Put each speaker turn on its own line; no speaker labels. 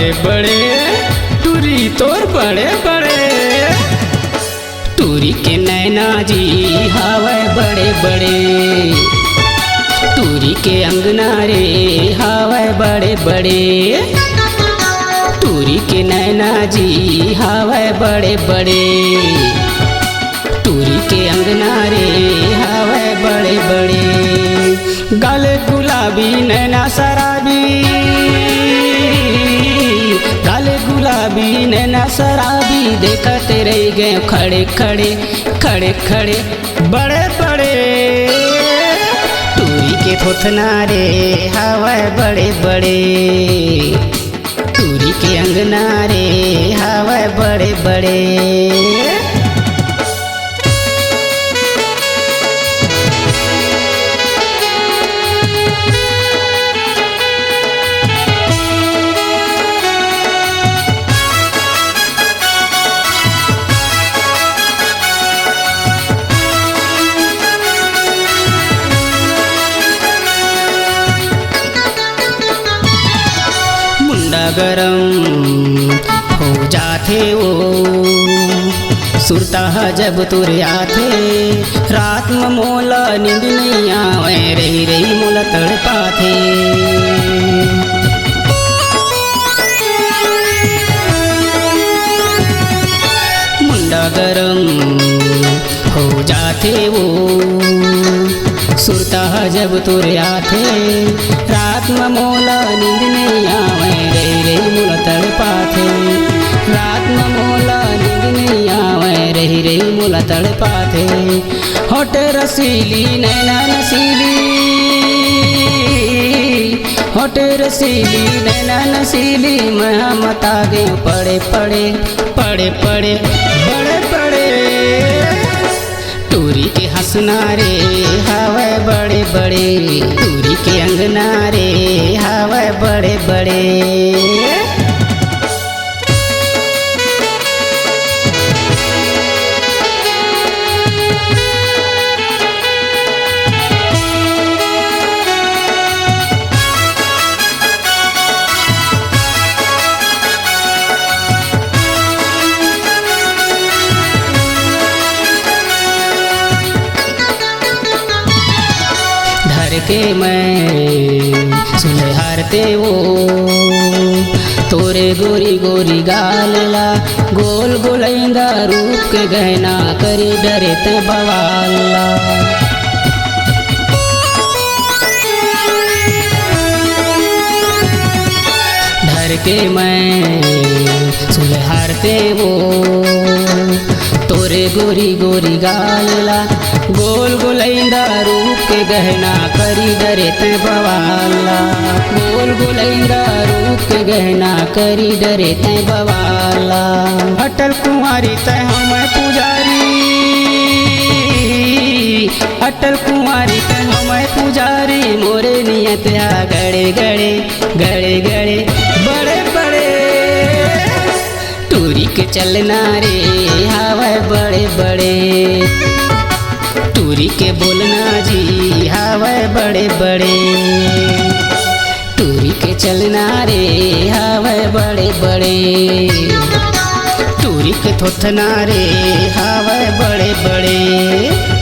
बड़े बड़े टूरी तोर बड़े बड़े। टूरी के नैना जी हावे बड़े बड़े, टूरी के अंगना रे हावे बड़े बड़े। टूरी के नैना जी हावे बड़े बड़े, टूरी के अंगना रे हावे बड़े बड़े। गाले गुलाबी नैना शराबी, गाले गुलाबी नैना शराबी, देखते रह गए खड़े खड़े खड़े खड़े बड़े बड़े। टूरी के थोथना रे हावे बड़े बड़े, टूरी के अंगना रे हावे बड़े बड़े। गरम हो जाते वो सुरता जब तुरे आते, रात में मोला नींद नहीं आवे, रही रही मोला तड़पाथे। मुंडा गरम हो जाते वो सुरता जब तुरे आते, रात में मोला नींद नहीं आवे, रे रे मोला तड़पाथे। रात में मोला नींद नहीं आवे, रही रही मोला तड़पाथे। होटे रसीली नैना नसीली, होटे रसीली नैना नसीली, मैं मता गए पड़े पड़े पड़े पड़े बड़े बड़े। टूरी के हंसना रे हावे बड़े बड़े, टूरी के अंगना रे हावे बड़े बड़े। के मैं सुनहारते वो तोरे गोरी गोरी गालला, गोल गोलैंदा रूप के गहना करी डरे ते बवाला। धर के मैं सुनहारते वो तोरे गोरी गोरी गालला, गोल गोलैंदा रूप के गहना करी डरे ते बवाला। गोल गोलैंदा रूप के गहना करी डरे ते बवाला। अटल कुंवारी ते हमें पुजारी, अटल कुंवारी ते हमें पुजारी, मोरे नियत गड़े गड़े गड़े गड़े बड़े बड़े। टूरी के चलना रे हावे बड़े बड़े, टूरी के बोलना जी हावे बड़े बड़े। टूरी के चलना रे हावे बड़े बड़े, टूरी के थोथना रे हावे बड़े बड़े।